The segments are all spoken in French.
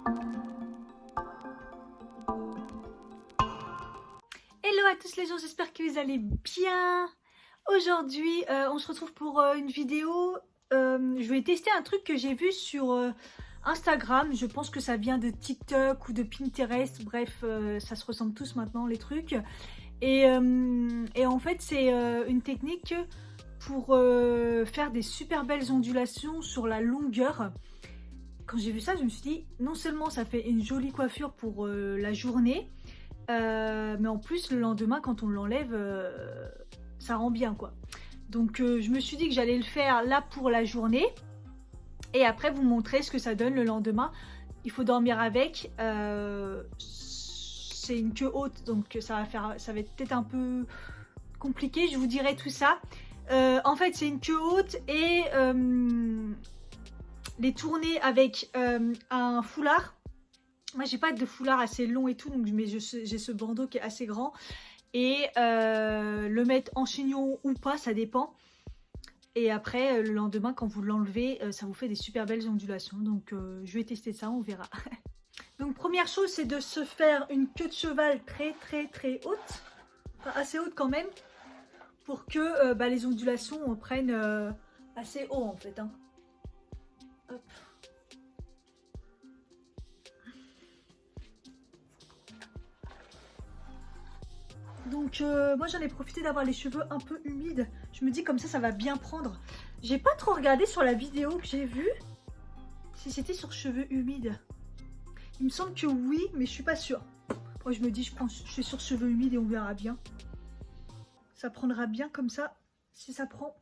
Hello à tous les gens, j'espère que vous allez bien. Aujourd'hui, on se retrouve pour une vidéo. Je vais tester un truc que j'ai vu sur Instagram. Je pense que ça vient de TikTok ou de Pinterest. Bref, ça se ressemble tous maintenant les trucs. Et en fait, c'est une technique pour faire des super belles ondulations sur la longueur. Quand j'ai vu ça, je me suis dit, non seulement ça fait une jolie coiffure pour la journée, mais en plus le lendemain quand on l'enlève ça rend bien quoi. Donc je me suis dit que j'allais le faire là pour la journée et après vous montrer ce que ça donne le lendemain. Il faut dormir avec, c'est une queue haute donc ça va être peut-être un peu compliqué, je vous dirai tout ça. En fait c'est une queue haute et les tourner avec un foulard. Moi j'ai pas de foulard assez long et tout, donc j'ai ce bandeau qui est assez grand. Et le mettre en chignon ou pas, ça dépend. Et après le lendemain quand vous l'enlevez, ça vous fait des super belles ondulations. Donc je vais tester ça, on verra. Donc première chose c'est de se faire une queue de cheval très haute. Enfin, assez haute quand même. Pour que les ondulations prennent assez haut en fait. Hein. Hop. Donc moi j'en ai profité d'avoir les cheveux un peu humides. Je me dis comme ça va bien prendre. J'ai pas trop regardé sur la vidéo que j'ai vue si c'était sur cheveux humides. Il me semble que oui, mais je suis pas sûre. Moi je me dis je suis sur cheveux humides et on verra bien. Ça prendra bien comme ça. Si ça prend,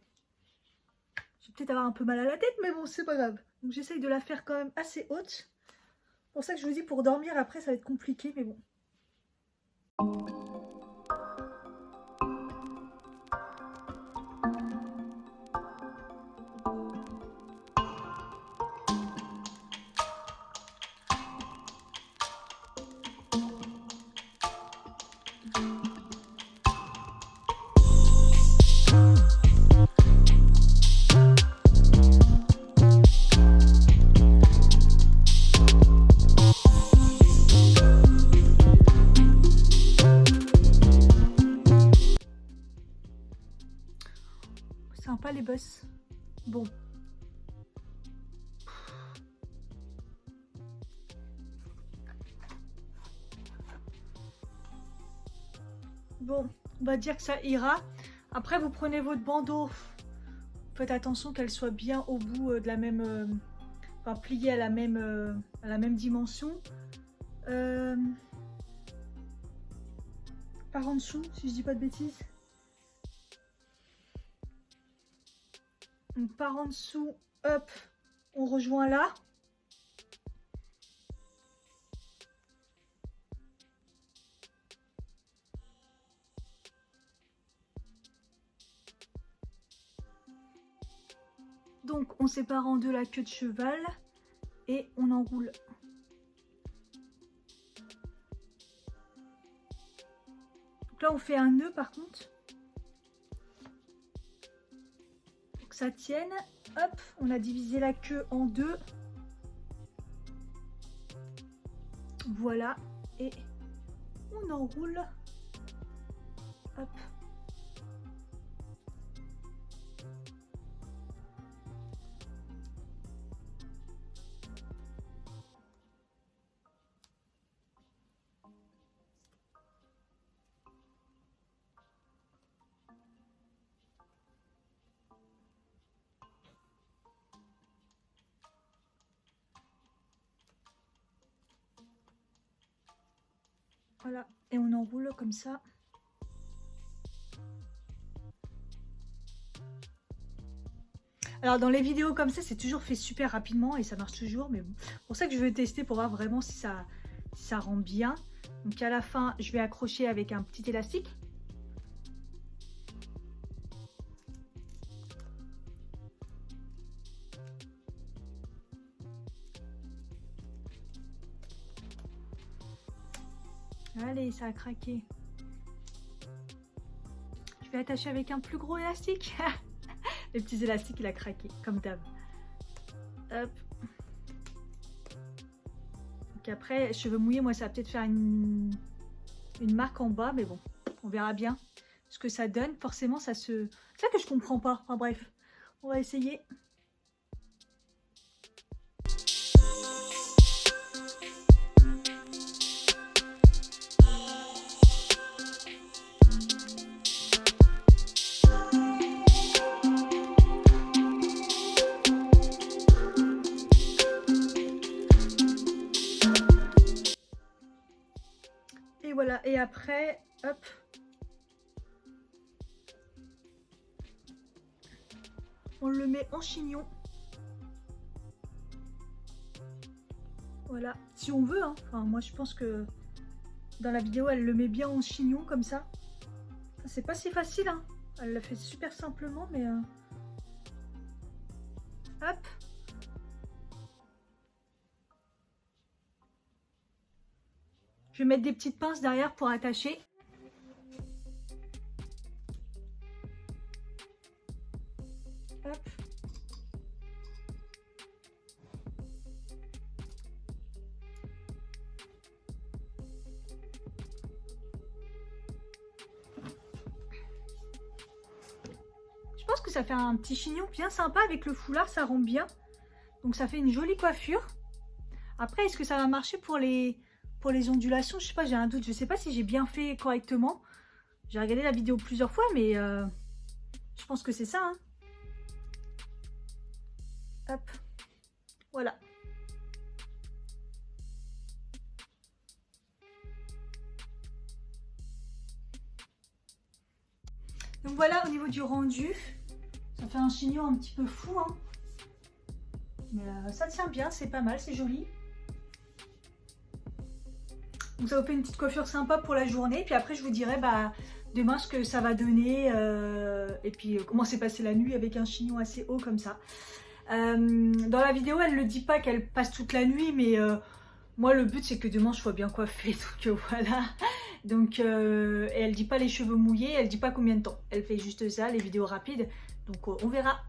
je vais peut-être avoir un peu mal à la tête, mais bon c'est pas grave. Donc j'essaye de la faire quand même assez haute. C'est pour ça que je vous dis pour dormir après ça va être compliqué, mais bon. Sympa les bosses. Bon. Bon, on va dire que ça ira. Après, vous prenez votre bandeau. Faites attention qu'elle soit bien au bout de la même... enfin, pliée à la même dimension. Par en dessous, si je dis pas de bêtises. Donc, par en dessous, hop, on rejoint là. Donc on sépare en deux la queue de cheval et on enroule. Donc là on fait un nœud par contre. Pour que ça tienne. Hop, on a divisé la queue en deux. Voilà. Et on enroule. Hop. Voilà, et on enroule comme ça. Alors dans les vidéos comme ça, c'est toujours fait super rapidement et ça marche toujours. Mais bon, c'est pour ça que je veux tester pour voir vraiment si ça rend bien. Donc à la fin, je vais accrocher avec un petit élastique. Allez, ça a craqué. Je vais attacher avec un plus gros élastique. Les petits élastiques, il a craqué, comme d'hab. Hop. Donc après, cheveux mouillés, moi ça va peut-être faire une marque en bas, mais bon, on verra bien ce que ça donne. Forcément, ça se... C'est ça que je comprends pas. Enfin bref, on va essayer. Et voilà, et après, hop. On le met en chignon. Voilà, si on veut, hein. Enfin, moi je pense que dans la vidéo, elle le met bien en chignon comme ça. C'est pas si facile, hein. Elle l'a fait super simplement, mais... Hop. Je vais mettre des petites pinces derrière pour attacher. Hop. Je pense que ça fait un petit chignon bien sympa avec le foulard, ça rend bien. Donc ça fait une jolie coiffure. Après, est-ce que ça va marcher pour les ondulations? Je sais pas, j'ai un doute. Je sais pas si j'ai bien fait correctement. J'ai regardé la vidéo plusieurs fois, mais je pense que c'est ça. Hein. Hop. Voilà. Donc voilà, au niveau du rendu, ça fait un chignon un petit peu fou. Hein. Mais ça tient bien, c'est pas mal, c'est joli. Donc ça vous fait une petite coiffure sympa pour la journée. Puis après, je vous dirai demain ce que ça va donner. Et puis comment s'est passée la nuit avec un chignon assez haut comme ça. Dans la vidéo, elle ne dit pas qu'elle passe toute la nuit. Mais moi, le but, c'est que demain, je sois bien coiffée. Donc voilà. Donc et elle dit pas les cheveux mouillés. Elle dit pas combien de temps. Elle fait juste ça, les vidéos rapides. Donc on verra.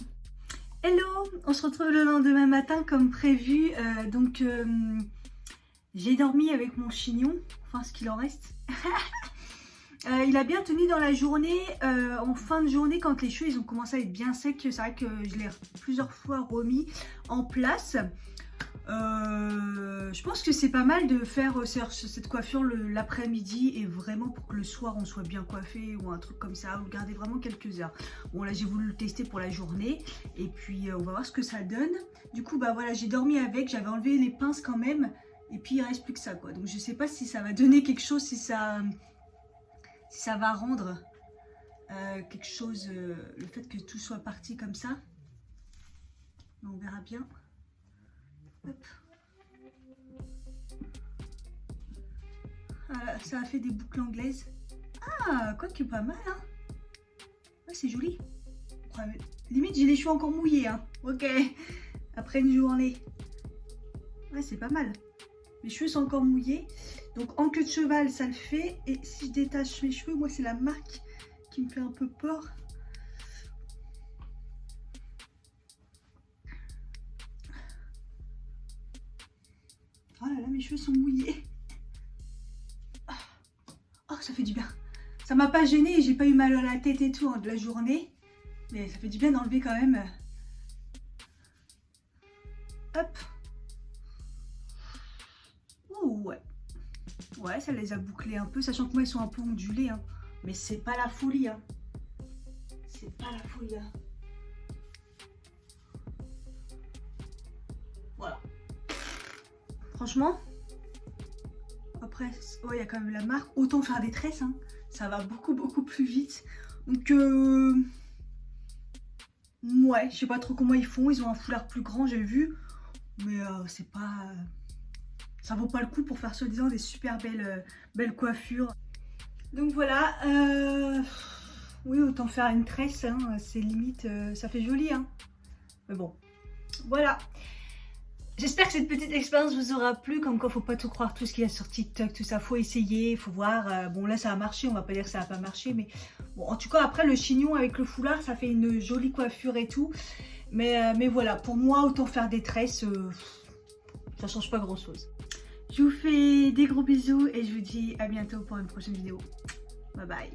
Hello, on se retrouve le lendemain matin comme prévu. J'ai dormi avec mon chignon, enfin ce qu'il en reste. Il a bien tenu dans la journée, en fin de journée quand les cheveux ils ont commencé à être bien secs. C'est vrai que je l'ai plusieurs fois remis en place. Je pense que c'est pas mal de faire cette coiffure l'après-midi et vraiment pour que le soir on soit bien coiffé ou un truc comme ça, ou garder vraiment quelques heures. Bon là j'ai voulu le tester pour la journée et puis on va voir ce que ça donne. Du coup voilà, j'ai dormi avec, j'avais enlevé les pinces quand même et puis il reste plus que ça quoi. Donc je sais pas si ça va donner quelque chose, si ça va rendre quelque chose, le fait que tout soit parti comme ça. On verra bien. Hop. Voilà, ça a fait des boucles anglaises. Ah, quoique pas mal, hein. Ouais, c'est joli. Ouais, limite, j'ai les cheveux encore mouillés, hein. Ok, après une journée. Ouais, c'est pas mal. Mes cheveux sont encore mouillés. Donc, en queue de cheval, ça le fait. Et si je détache mes cheveux, moi, c'est la marque qui me fait un peu peur. Oh là là, mes cheveux sont mouillés. Oh, ça fait du bien. Ça m'a pas gêné, j'ai pas eu mal à la tête et tout de la journée. Mais ça fait du bien d'enlever quand même. Hop. Ouh, ouais. Ouais, ça les a bouclés un peu, sachant que moi ils sont un peu ondulés. Hein. Mais c'est pas la folie. Hein. C'est pas la folie. Hein. Voilà. Franchement, après, il y a quand même la marque. Autant faire des tresses, hein. Ça va beaucoup plus vite. Donc, ouais, je sais pas trop comment ils font. Ils ont un foulard plus grand, j'ai vu. Mais c'est pas... ça vaut pas le coup pour faire soi-disant des super belles coiffures. Donc voilà. Oui, autant faire une tresse. Hein. C'est limite... ça fait joli, hein. Mais bon, voilà. J'espère que cette petite expérience vous aura plu, comme quoi faut pas tout croire, tout ce qu'il y a sur TikTok, tout ça, faut essayer, faut voir. Bon là ça a marché, on va pas dire que ça a pas marché, mais bon en tout cas après le chignon avec le foulard, ça fait une jolie coiffure et tout. Mais voilà, pour moi autant faire des tresses, ça change pas grand chose. Je vous fais des gros bisous et je vous dis à bientôt pour une prochaine vidéo. Bye bye.